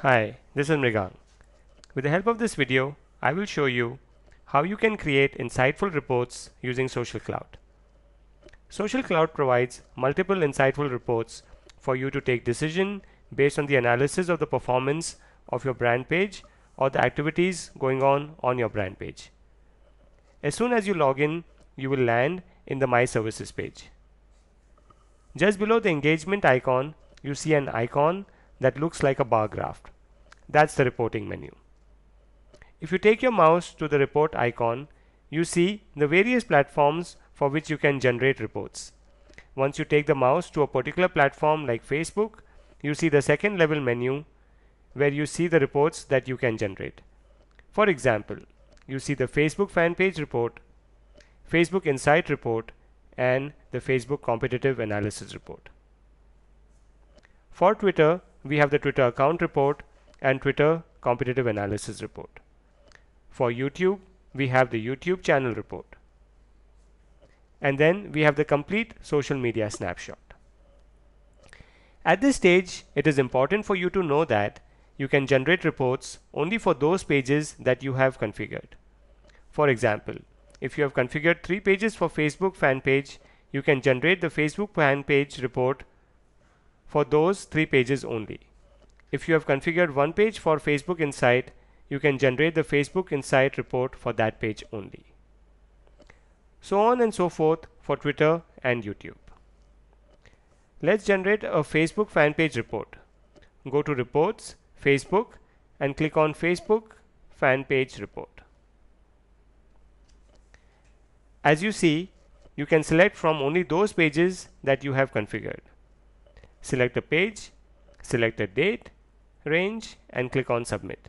Hi, this is Mrigang. With the help of this video, I will show you how you can create insightful reports using Social Cloud. Social Cloud provides multiple insightful reports for you to take decision based on the analysis of the performance of your brand page or the activities going on your brand page. As soon as you log in, you will land in the My Services page. Just below the engagement icon, you see an icon that looks like a bar graph. That's the reporting menu. If you take your mouse to the report icon, you see the various platforms for which you can generate reports. Once you take the mouse to a particular platform like Facebook, you see the second level menu where you see the reports that you can generate. For example, you see the Facebook fan page report, Facebook Insight report, and the Facebook competitive analysis report. For Twitter, we have the Twitter account report and Twitter competitive analysis report. For YouTube, we have the YouTube channel report. And then we have the complete social media snapshot. At this stage, it is important for you to know that you can generate reports only for those pages that you have configured. For example, if you have configured 3 pages for Facebook fan page, you can generate the Facebook fan page report for those 3 pages only. If you have configured 1 page for Facebook Insight, you can generate the Facebook Insight report for that page only. So on and so forth for Twitter and YouTube. Let's generate a Facebook fan page report. Go to Reports, Facebook, and click on Facebook fan page report. As you see, you can select from only those pages that you have configured. Select a page, select a date, range, and click on Submit.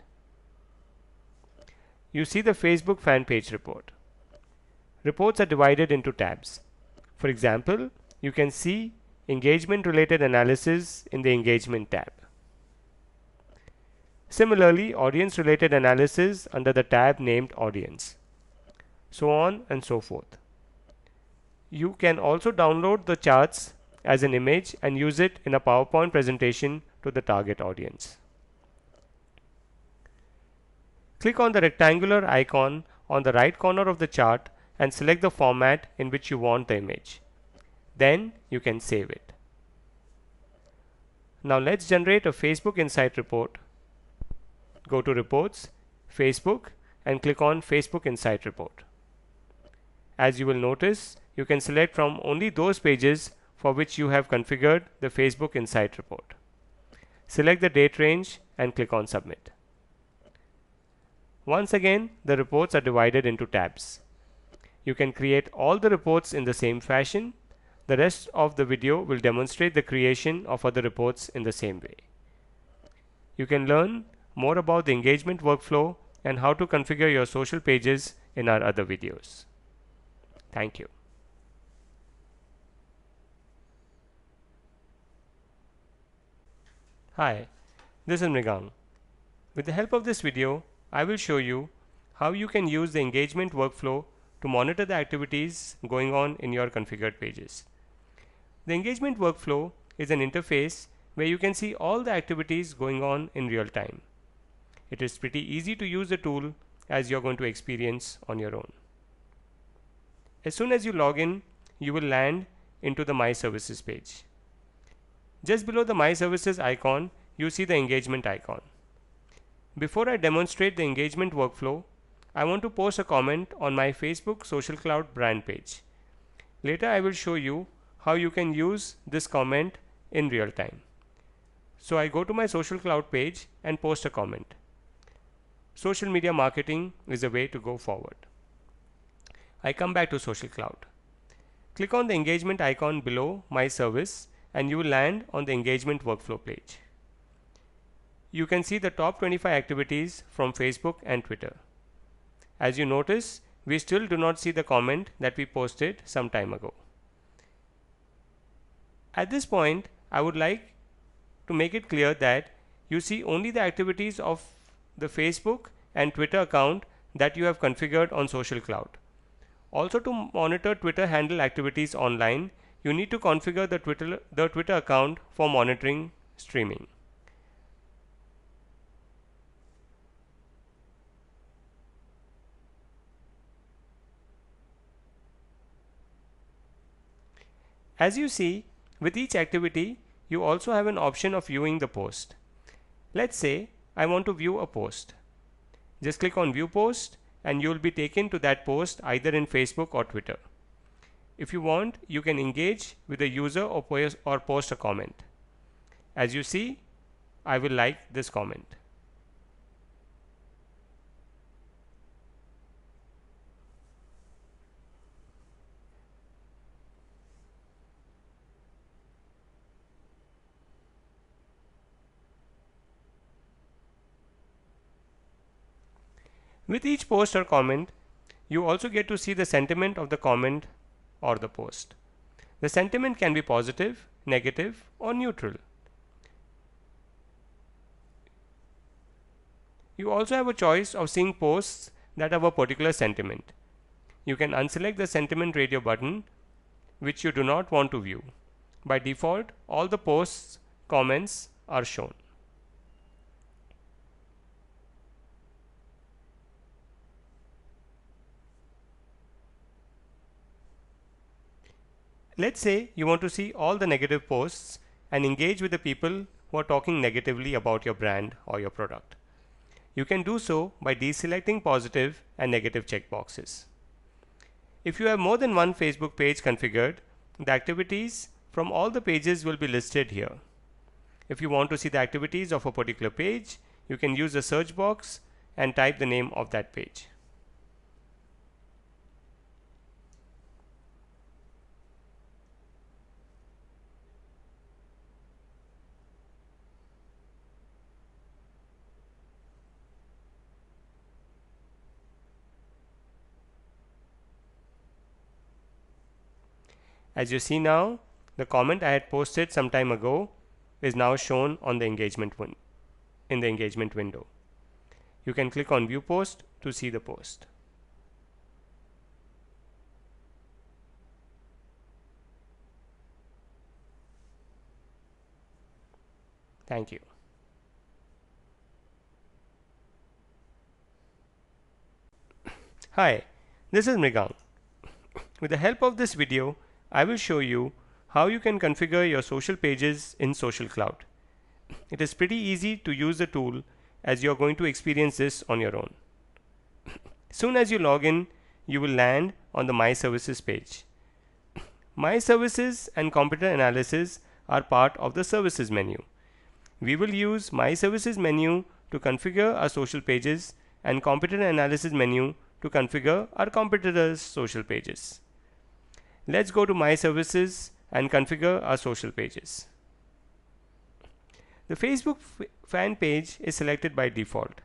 You see the Facebook fan page report. Reports are divided into tabs. For example, you can see engagement related analysis in the engagement tab. Similarly, audience related analysis under the tab named audience. So on and so forth. You can also download the charts as an image and use it in a PowerPoint presentation to the target audience. Click on the rectangular icon on the right corner of the chart and select the format in which you want the image. Then you can save it. Now let's generate a Facebook Insight report. Go to Reports, Facebook, and click on Facebook Insight report. As you will notice, you can select from only those pages for which you have configured the Facebook Insight report. Select the date range and click on Submit. Once again, the reports are divided into tabs. You can create all the reports in the same fashion. The rest of the video will demonstrate the creation of other reports in the same way. You can learn more about the engagement workflow and how to configure your social pages in our other videos. Thank you. Hi, this is Mrigang. With the help of this video, I will show you how you can use the engagement workflow to monitor the activities going on in your configured pages. The engagement workflow is an interface where you can see all the activities going on in real time. It is pretty easy to use the tool as you're going to experience on your own. As soon as you log in, you will land into the My Services page. Just below the My Services icon, you see the engagement icon. Before I demonstrate the engagement workflow, I want to post a comment on my Facebook Social Cloud brand page. Later I will show you how you can use this comment in real time. So I go to my Social Cloud page and post a comment. Social media marketing is a way to go forward. I come back to Social Cloud. Click on the engagement icon below My Service and you will land on the engagement workflow page. You can see the top 25 activities from Facebook and Twitter. As you notice, we still do not see the comment that we posted some time ago. At this point, I would like to make it clear that you see only the activities of the Facebook and Twitter account that you have configured on Social Cloud. Also, to monitor Twitter handle activities online, you need to configure the Twitter account for monitoring streaming. As you see, with each activity, you also have an option of viewing the post. Let's say I want to view a post. Just click on View Post and you will be taken to that post either in Facebook or Twitter. If you want, you can engage with the user or post a comment. As you see, I will like this comment. With each post or comment, you also get to see the sentiment of the comment or the post. The sentiment can be positive, negative, or neutral. You also have a choice of seeing posts that have a particular sentiment. You can unselect the sentiment radio button which you do not want to view. By default, all the posts, comments are shown. Let's say you want to see all the negative posts and engage with the people who are talking negatively about your brand or your product. You can do so by deselecting positive and negative checkboxes. If you have more than one Facebook page configured, the activities from all the pages will be listed here. If you want to see the activities of a particular page, you can use the search box and type the name of that page. As you see now, the comment I had posted some time ago is now shown on the engagement in the engagement window. You can click on View Post to see the post. Thank you. Hi, this is Mrigang. With the help of this video, I will show you how you can configure your social pages in Social Cloud. It is pretty easy to use the tool as you are going to experience this on your own. Soon as you log in, you will land on the My Services page. My Services and Competitor Analysis are part of the Services menu. We will use My Services menu to configure our social pages and Competitor Analysis menu to configure our competitors' social pages. Let's go to My Services and configure our social pages. The Facebook fan page is selected by default.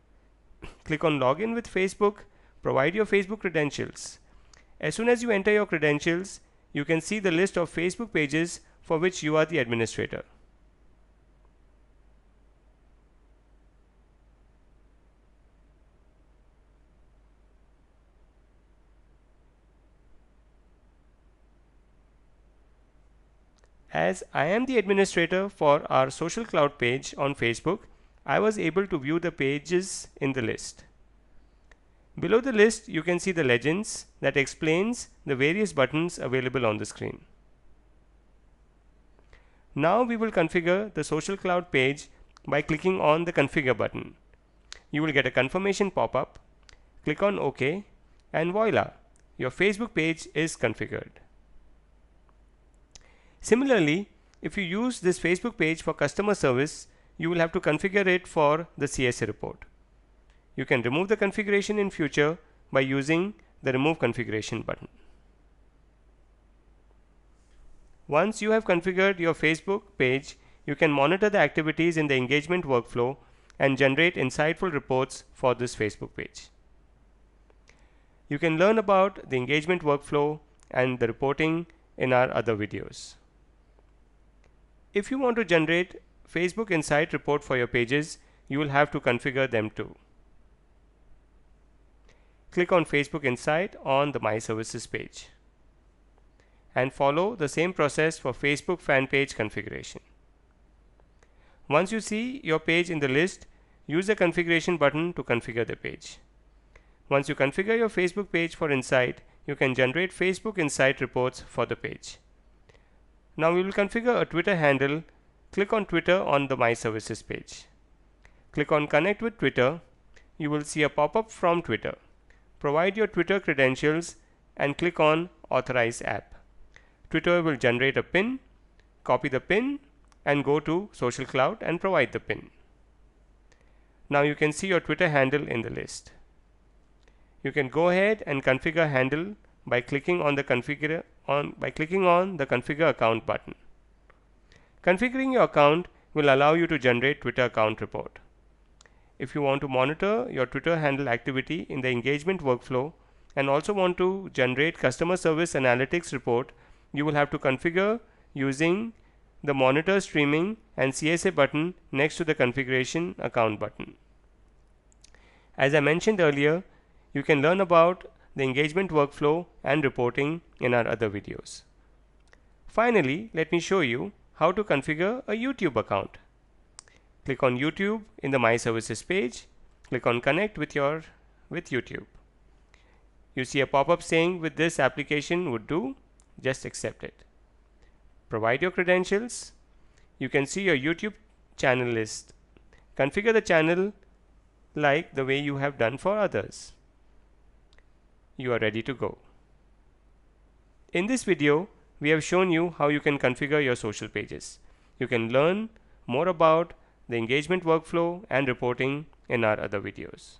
Click on Login with Facebook, provide your Facebook credentials. As soon as you enter your credentials, you can see the list of Facebook pages for which you are the administrator. As I am the administrator for our Social Cloud page on Facebook, I was able to view the pages in the list. Below the list, you can see the legends that explains the various buttons available on the screen. Now we will configure the Social Cloud page by clicking on the Configure button. You will get a confirmation pop-up. Click on OK and voila, your Facebook page is configured. Similarly, if you use this Facebook page for customer service, you will have to configure it for the CSA report. You can remove the configuration in future by using the Remove Configuration button. Once you have configured your Facebook page, you can monitor the activities in the engagement workflow and generate insightful reports for this Facebook page. You can learn about the engagement workflow and the reporting in our other videos. If you want to generate Facebook Insight report for your pages, you will have to configure them too. Click on Facebook Insight on the My Services page and follow the same process for Facebook fan page configuration. Once you see your page in the list, use the configuration button to configure the page. Once you configure your Facebook page for Insight, you can generate Facebook Insight reports for the page. Now we will configure a Twitter handle. Click on Twitter on the My Services page. Click on Connect with Twitter. You will see a pop-up from Twitter. Provide your Twitter credentials and click on Authorize App. Twitter will generate a PIN. Copy the PIN and go to Social Cloud and provide the PIN. Now you can see your Twitter handle in the list. You can go ahead and configure handle by clicking on the Configure Account button. Configuring your account will allow you to generate Twitter account report. If you want to monitor your Twitter handle activity in the engagement workflow and also want to generate customer service analytics report, you will have to configure using the monitor streaming and CSA button next to the configuration account button. As I mentioned earlier, you can learn about the engagement workflow and reporting in our other videos. Finally, let me show you how to configure a YouTube account. Click on YouTube in the My Services page. Click on Connect with YouTube. You see a pop-up saying with this application would do. Just accept it. Provide your credentials. You can see your YouTube channel list. Configure the channel like the way you have done for others. You are ready to go. In this video, we have shown you how you can configure your social pages. You can learn more about the engagement workflow and reporting in our other videos.